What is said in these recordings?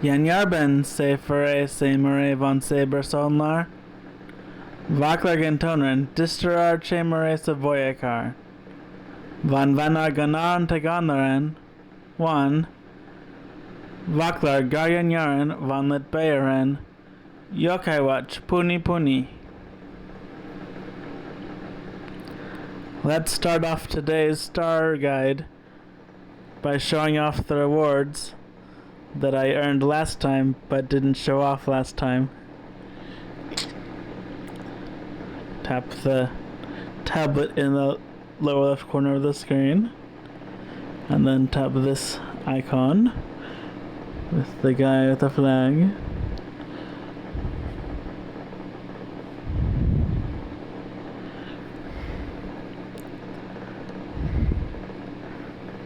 Janjarben se fere se mere von saber sonlar. Vaklar tonren disterar chemere se voyakar. Van vanar ganan taganaren. One. Vaklar garjanjaren van lit bayeren. Yokaywatch Puni Puni. Let's start off today's star guide by showing off the rewards that I earned last time but didn't show off last time. Tap the tablet in the lower left corner of the screen and then tap this icon with the guy with the flag.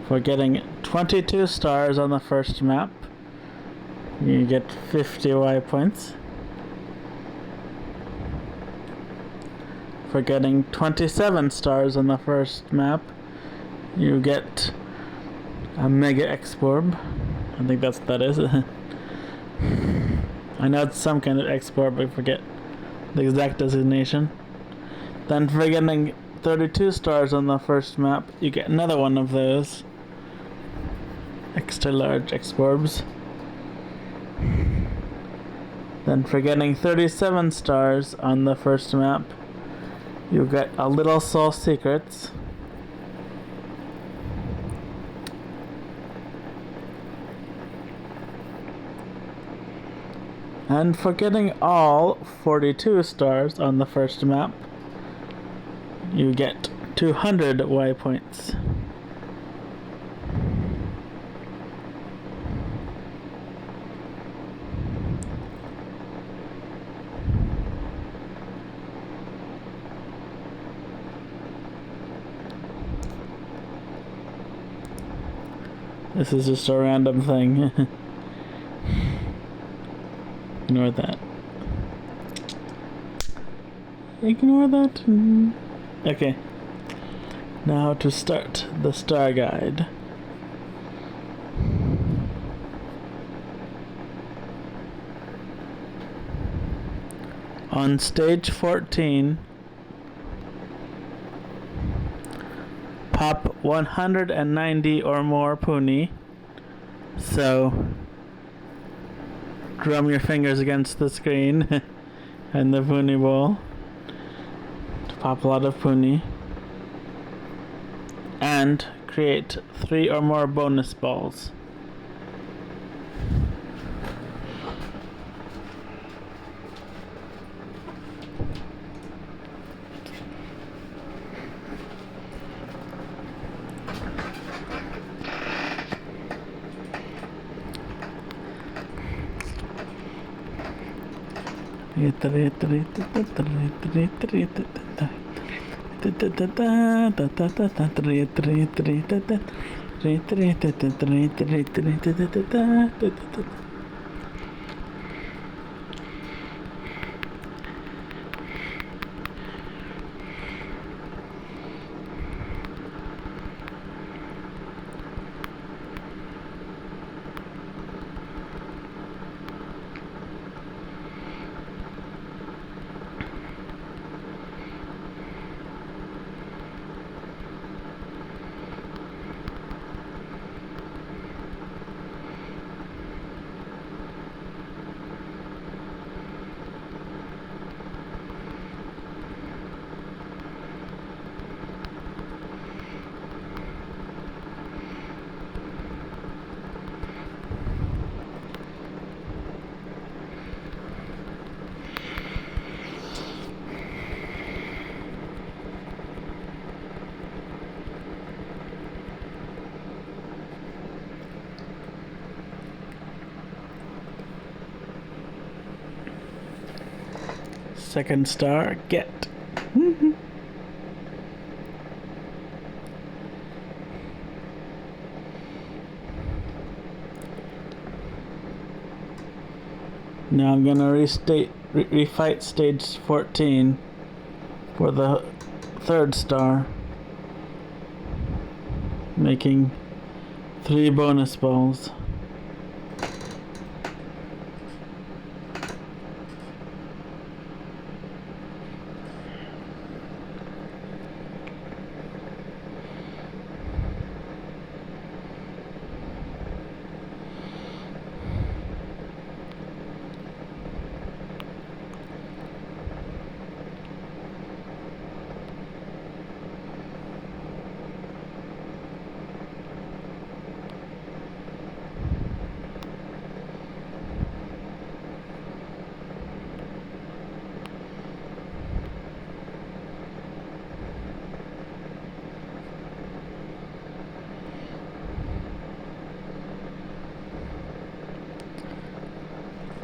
For getting 22 stars on the first map, you get 50 Y points. For getting 27 stars on the first map, you get a Mega X-Orb. I think that's what that is. I know it's some kind of X-Orb, but I forget the exact designation. Then for getting 32 stars on the first map, you get another one of those extra large X-Orbs. Then for getting 37 stars on the first map, you get a Little Soul Secrets. And for getting all 42 stars on the first map, you get 200 Y points. This is just a random thing. Ignore that. Ignore that. Okay. Now to start the star guide. On stage 14, pop 190 or more Puni. So drum your fingers against the screen and the Puni bowl to pop a lot of Puni. And create 3 or more bonus balls. Second star, get. Now I'm gonna refight stage 14 for the third star, making 3 bonus balls.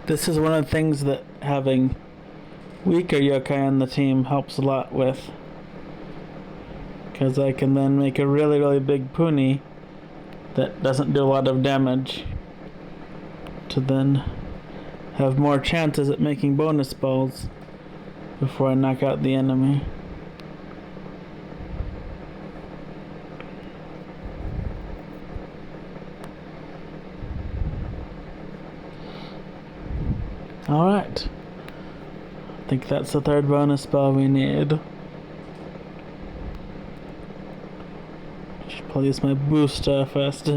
This is one of the things that having weaker yokai on the team helps a lot with. Because I can then make a really, really big Puni that doesn't do a lot of damage to then have more chances at making bonus balls before I knock out the enemy. Alright. I think that's the third bonus spell we need. Should probably use my booster first.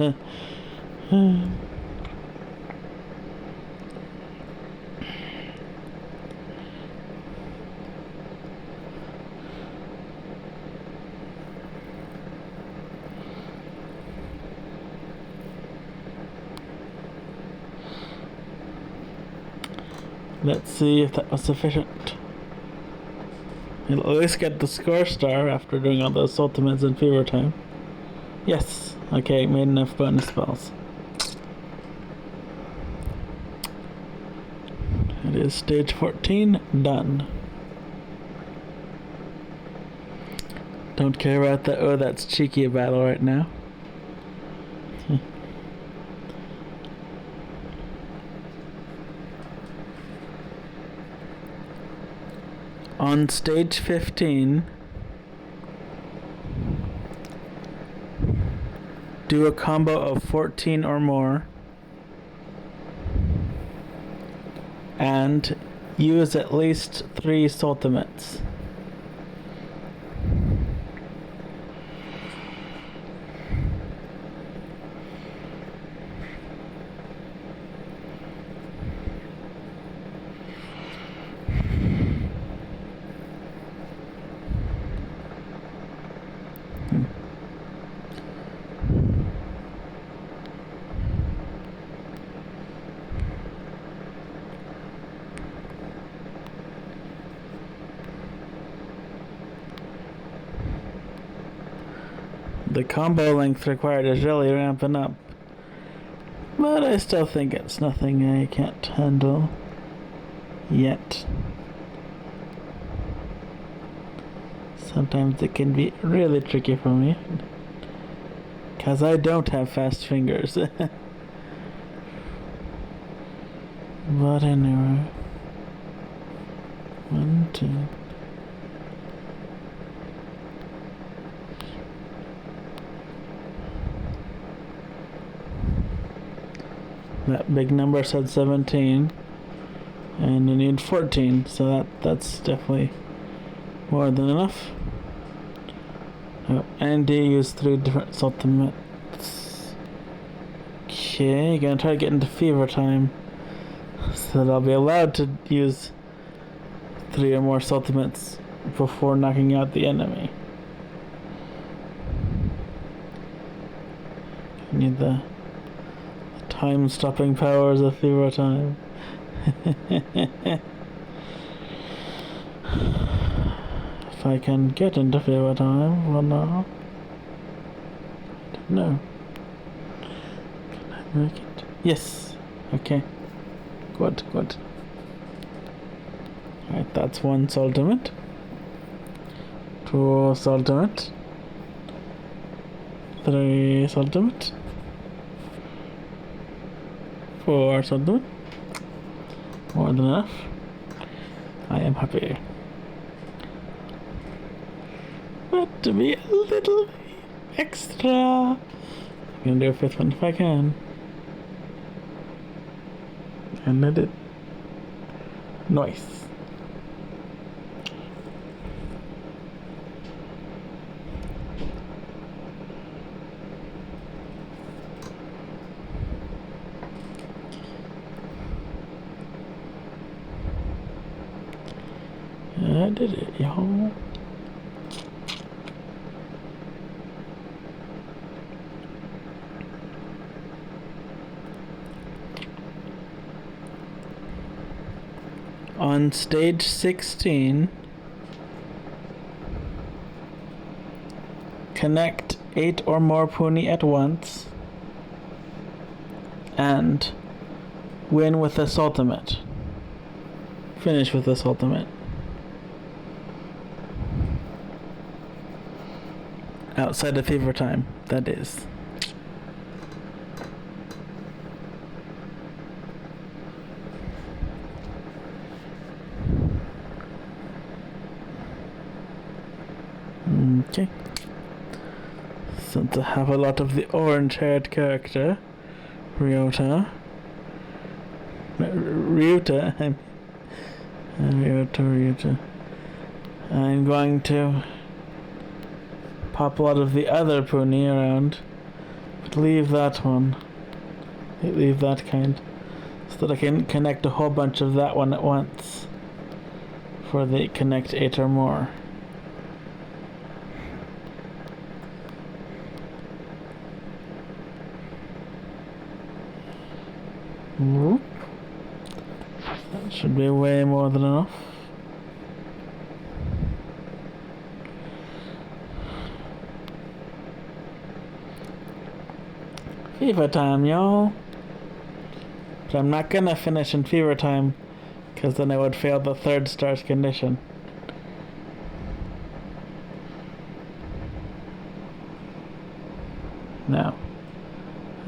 Let's see if that was sufficient. You'll at least get the score star after doing all those ultimates in fever time. Yes. Okay, made enough bonus spells. It is stage 14 done. Don't care about that. Oh, that's cheeky a battle right now. On stage 15, do a combo of 14 or more and use at least 3 ultimates. The combo length required is really ramping up, but I still think it's nothing I can't handle yet. Sometimes it can be really tricky for me, because I don't have fast fingers. But anyway, 1, 2. That big number said 17, and you need 14, so that's definitely more than enough. Oh, and you use 3 different ultimates. Okay, gonna try to get into fever time, so that I'll be allowed to use 3 or more ultimates before knocking out the enemy. I need the time-stopping powers of fever time. If I can get into fever time, well, no. I don't know. Can I make it? Yes. Okay. Good. Alright, that's 1 ultimate. 2 ultimate. 3 ultimate. 4 ultimate. More than enough. I am happy. But to be a little extra, I'm gonna do a 5th one if I can. And I did. Nice. I did it, y'all. On stage 16, connect 8 or more Puni at once and Win with this ultimate. Finish with this ultimate. Outside of fever time, that is. Okay. Since I have a lot of the orange-haired character, Ryota, I'm going to pop a lot of the other Puni around, but leave that one. Leave that kind, so that I can connect a whole bunch of that one at once for the connect 8 or more. Whoop. That should be way more than enough. Fever time, y'all. But I'm not gonna finish in fever time, because then I would fail the 3rd star's condition. Now,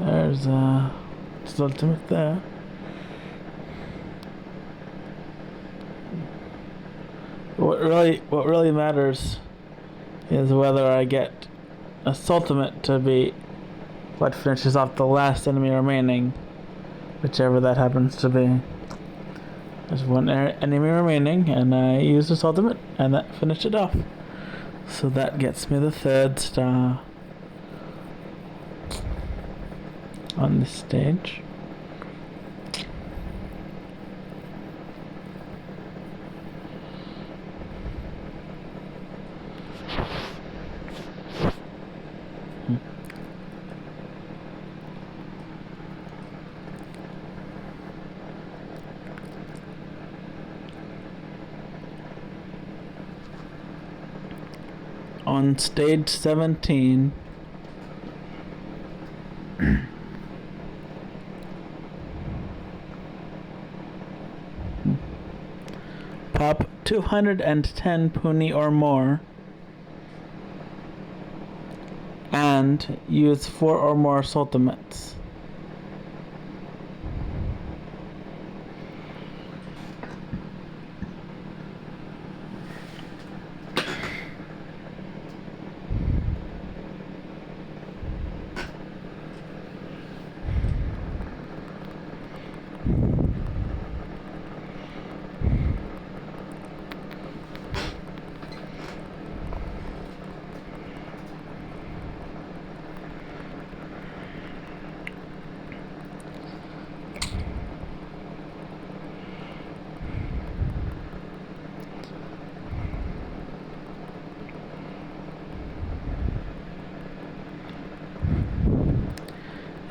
there's ultimate there. What really matters is whether I get a ultimate to be what finishes off the last enemy remaining, whichever that happens to be. There's one enemy remaining, and I use this ultimate, and that finished it off. So that gets me the 3rd star on this stage. On stage 17, pop 210 Puni or more, and use 4 or more ultimates.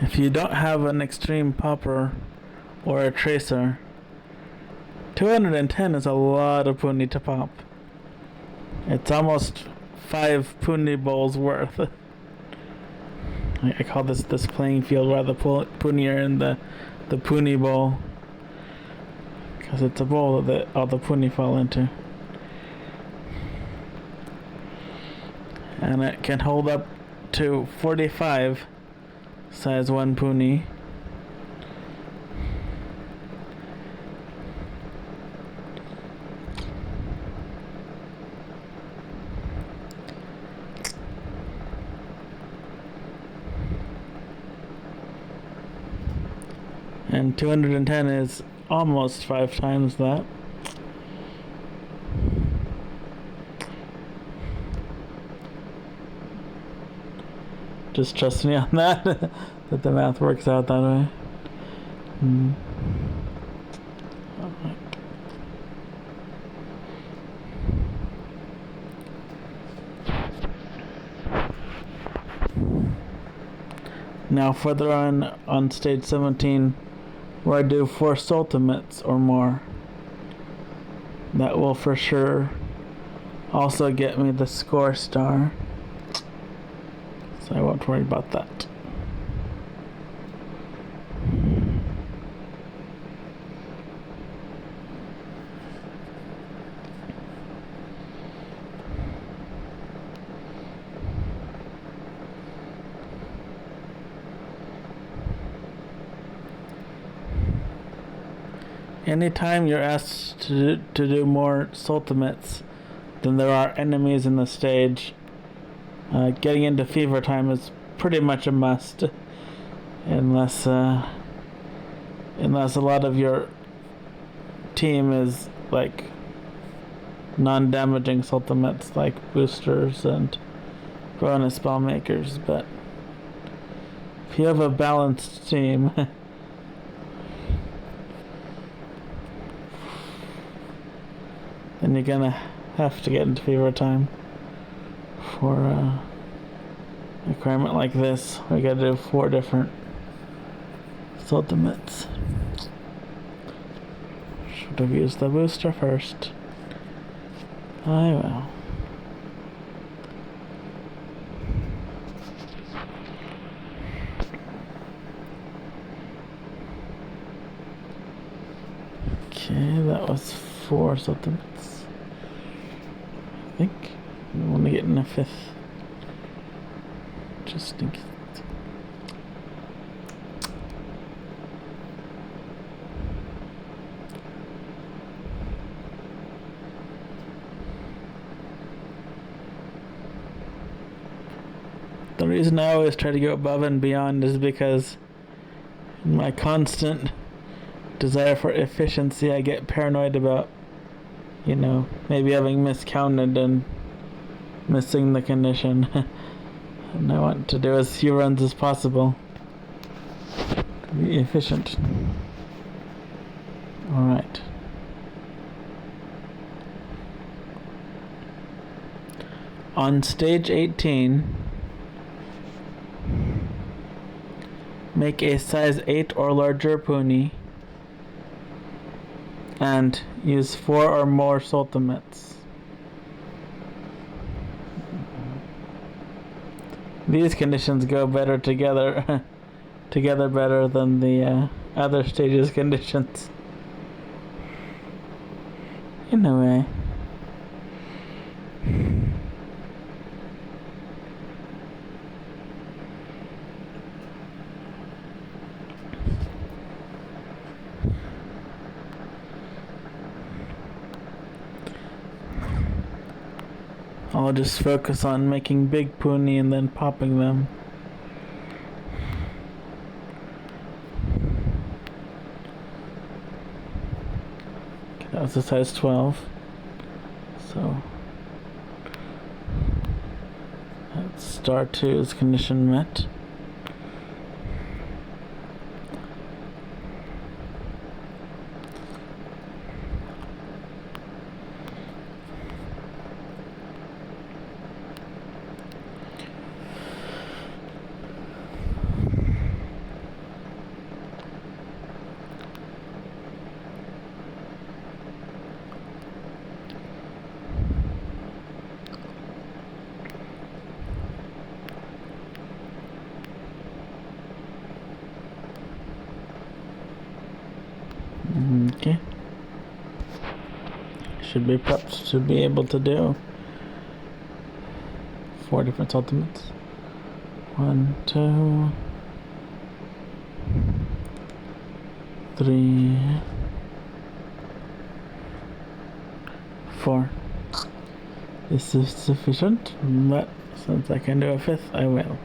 If you don't have an extreme popper or a tracer, 210 is a lot of Puni to pop. It's almost 5 Puni bowls worth. I call this playing field where the Puni are in the Puni bowl, because it's a bowl that all the Puni fall into. And it can hold up to 45 size 1 Puni. And 210 is almost 5 times that. Just trust me on that, that the math works out that way. Alright. Now further on stage 17, where I do 4 ultimates or more, that will for sure also get me the score star. So I won't worry about that. Anytime you're asked to do more ultimates than there are enemies in the stage, getting into fever time is pretty much a must, unless a lot of your team is like non-damaging ultimates like boosters and bonus spell makers. But if you have a balanced team, then you're gonna have to get into fever time for a requirement like this. We gotta do 4 different ultimates. Should have used the booster first. I will. Okay, that was 4 ultimates. I think we want to get in a 5th. Just in case. The reason I always try to go above and beyond is because in my constant desire for efficiency, I get paranoid about, maybe having miscounted and missing the condition. And I want to do as few runs as possible to be efficient. Alright. On stage 18, make a size 8 or larger Puni and use 4 or more ultimates. These conditions go better together better than the other stages conditions. In a way. I'll just focus on making big Puni and then popping them. Okay, that was a size 12. So that's star 2's condition met. Okay. Should be prepped to be able to do 4 different ultimates. 1, 2, 3, 4. This is sufficient, but since I can do a 5th, I will.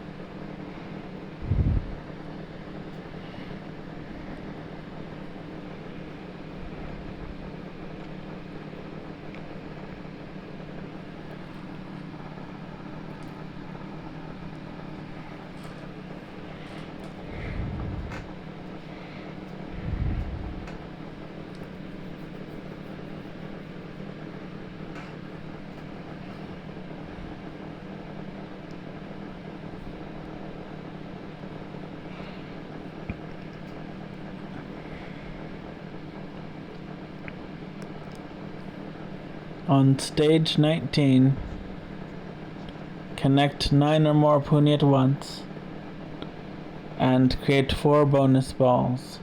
On stage 19, connect 9 or more Puni at once and create 4 bonus balls.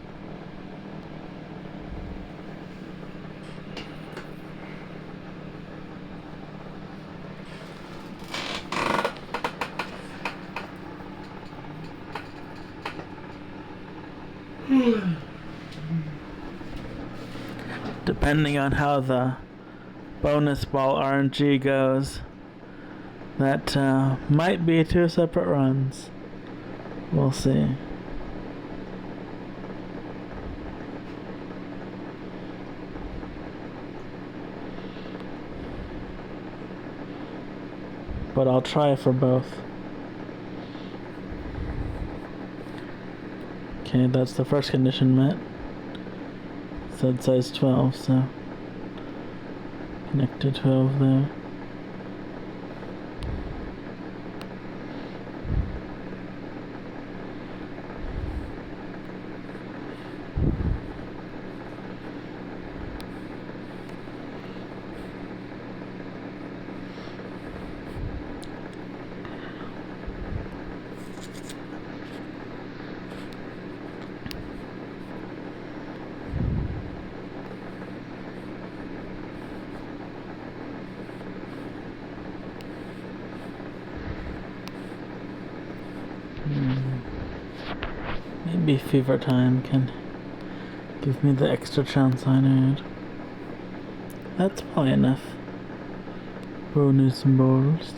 depending on how the bonus ball RNG goes, that might be 2 separate runs. We'll see. But I'll try for both. Okay, that's the first condition met. Said size 12, so connected 12 there. Maybe fever time can give me the extra chance I need. That's probably enough. Bonus balls.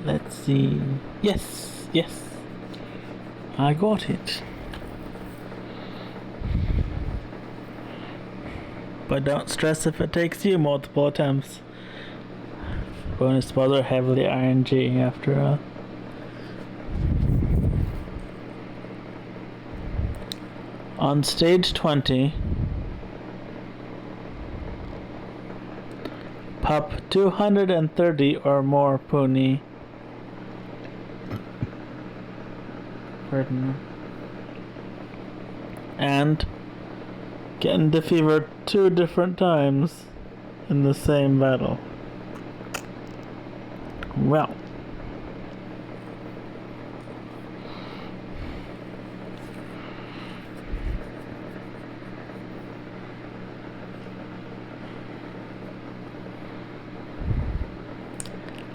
Let's see. Yes, yes. I got it. But don't stress if it takes you multiple attempts. Bonus balls are heavily RNG after all. On stage 20, pop 230 or more Puni. Pardon me. And get into fever 2 different times in the same battle. Well.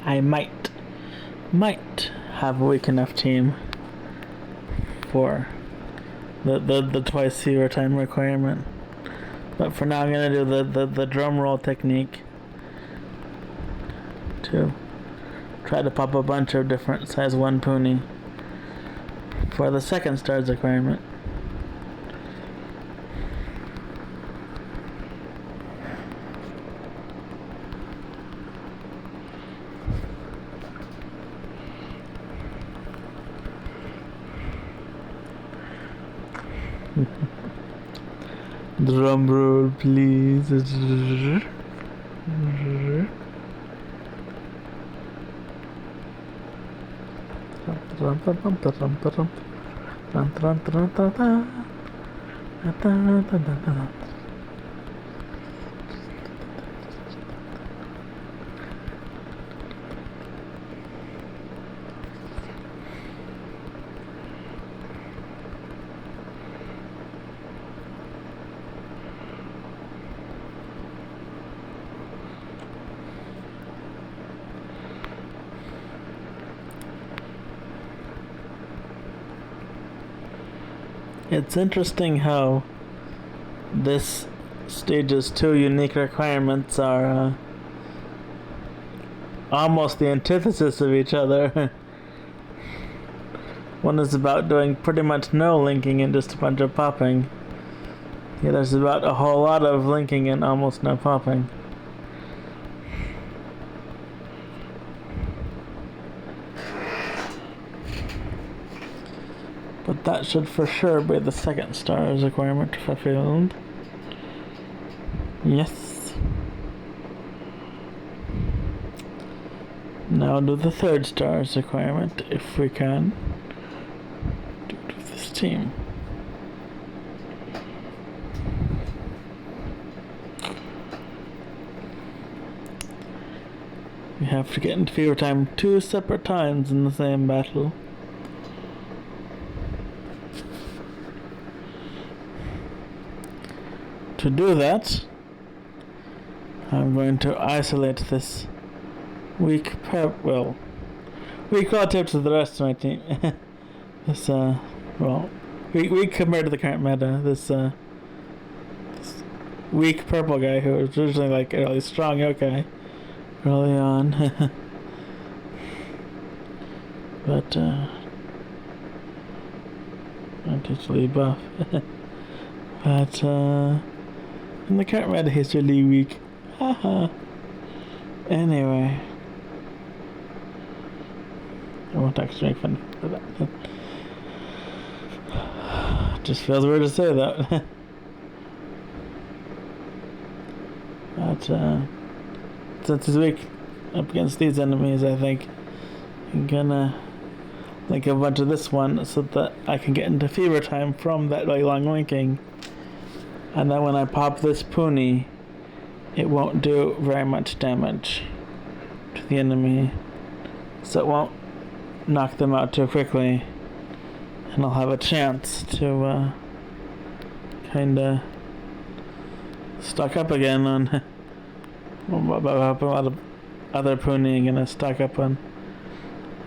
I might have a weak enough team for the twice fever time requirement. But for now I'm gonna do the drum roll technique to try to pop a bunch of different size 1 Puni for the second stars requirement. Drum roll, please. It's interesting how this stage's 2 unique requirements are almost the antithesis of each other. One is about doing pretty much no linking and just a bunch of popping. The other's about a whole lot of linking and almost no popping. But that should for sure be the second stars requirement fulfilled. Yes. Now do the third stars requirement if we can. Do it with this team. We have to get into fever time 2 separate times in the same battle. To do that, I'm going to isolate this weak weak relative to the rest of my team. This weak compared to the current meta. This weak purple guy who was originally like a really strong yokai early on. But not usually buff. But in the current meta he's really weak. Haha. Anyway. I won't actually make fun of that. Just feels weird to say that. But since he's weak up against these enemies, I think I'm gonna link a bunch of this one so that I can get into fever time from that really long linking. And then when I pop this Puni, it won't do very much damage to the enemy. So it won't knock them out too quickly. And I'll have a chance to kinda stock up again on a lot of other Puni. I'm gonna stock up on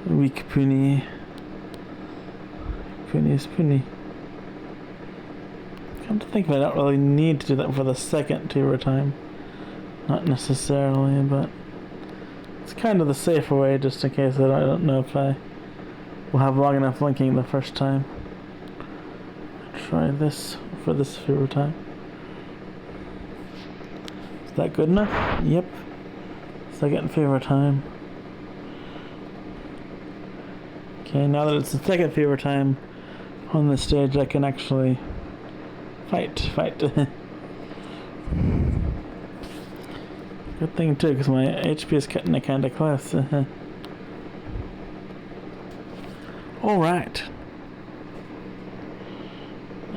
weak Puni. Puni's Puni. Come to think of it, I don't really need to do that for the second fever time. Not necessarily, but it's kind of the safer way just in case I don't know if I will have long enough linking the first time. Try this for this fever time. Is that good enough? Yep. Second fever time. Okay, now that it's the second fever time on this stage, I can actually fight. Good thing too, because my HP is cutting it kind of close. Alright.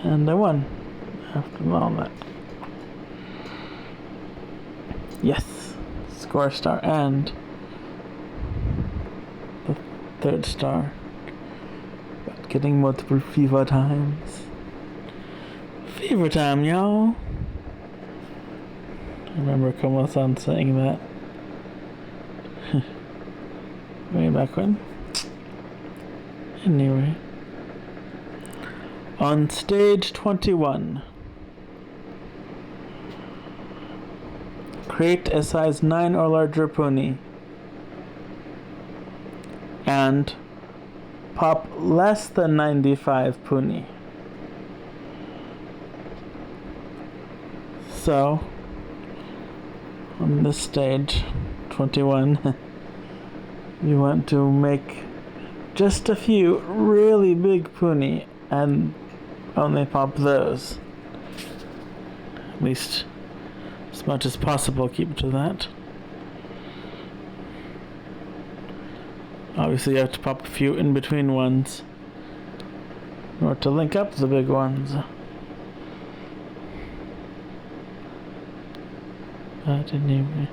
And I won. After all that. Yes. Score star and the third star. But getting multiple fever times. Fever time, y'all. I remember Komo-san saying that. Way back when. Anyway. On stage 21. Create a size 9 or larger Puni. And pop less than 95 Puni. So, on this stage, 21, you want to make just a few really big Puni and only pop those. At least as much as possible, keep to that. Obviously you have to pop a few in between ones in order to link up the big ones. But anyway.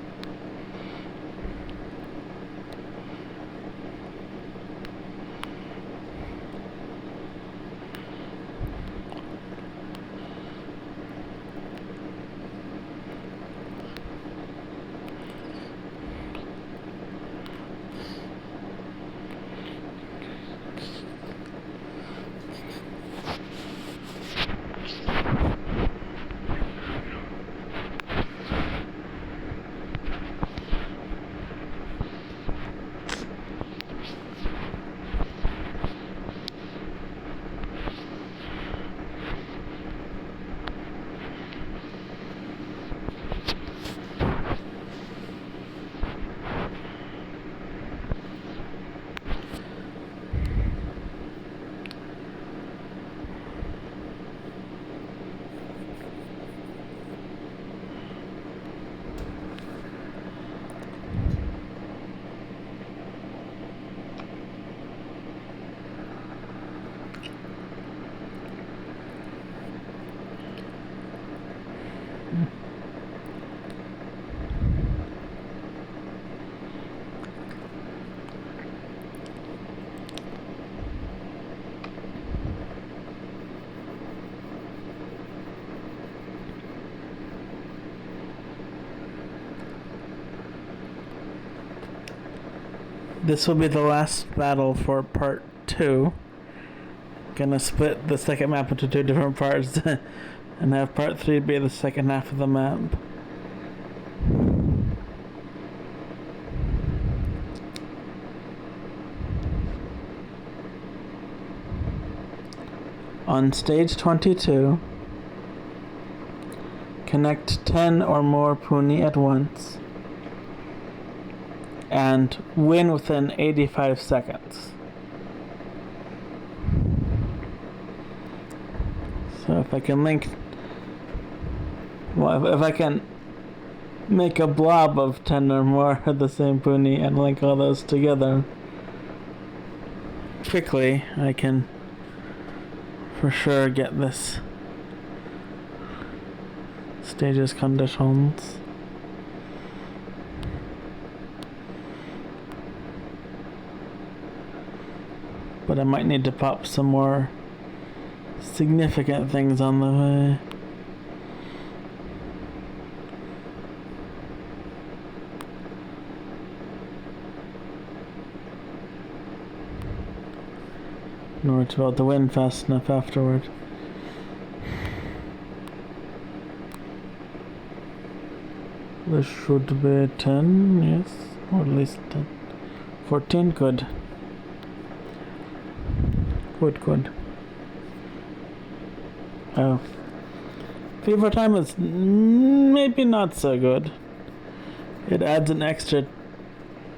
this will be the last battle for part 2. Gonna split the second map into 2 different parts and have part 3 be the second half of the map. On stage 22, connect 10 or more Puni at once and win within 85 seconds. So if I can link, well, if I can make a blob of 10 or more of the same Puni and link all those together quickly, I can for sure get this stage's conditions. But I might need to pop some more significant things on the way. In order to be able to win fast enough afterward. This should be 10, yes, or at least 10. 14, good. Good. Oh. Fever time is maybe not so good. It adds an extra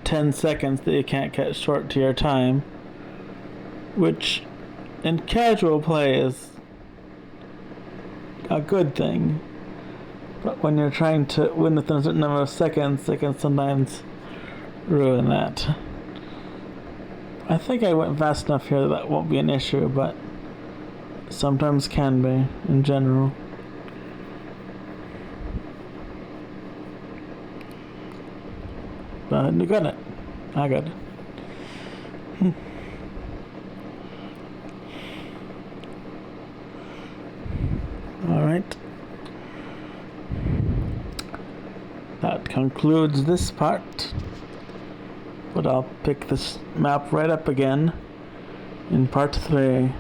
10 seconds that you can't cut short to your time, which in casual play is a good thing. But when you're trying to win within a certain number of seconds, it can sometimes ruin that. I think I went fast enough here that won't be an issue, but sometimes can be, in general. But you got it. I got it. Alright. That concludes this part. But I'll pick this map right up again in part 3.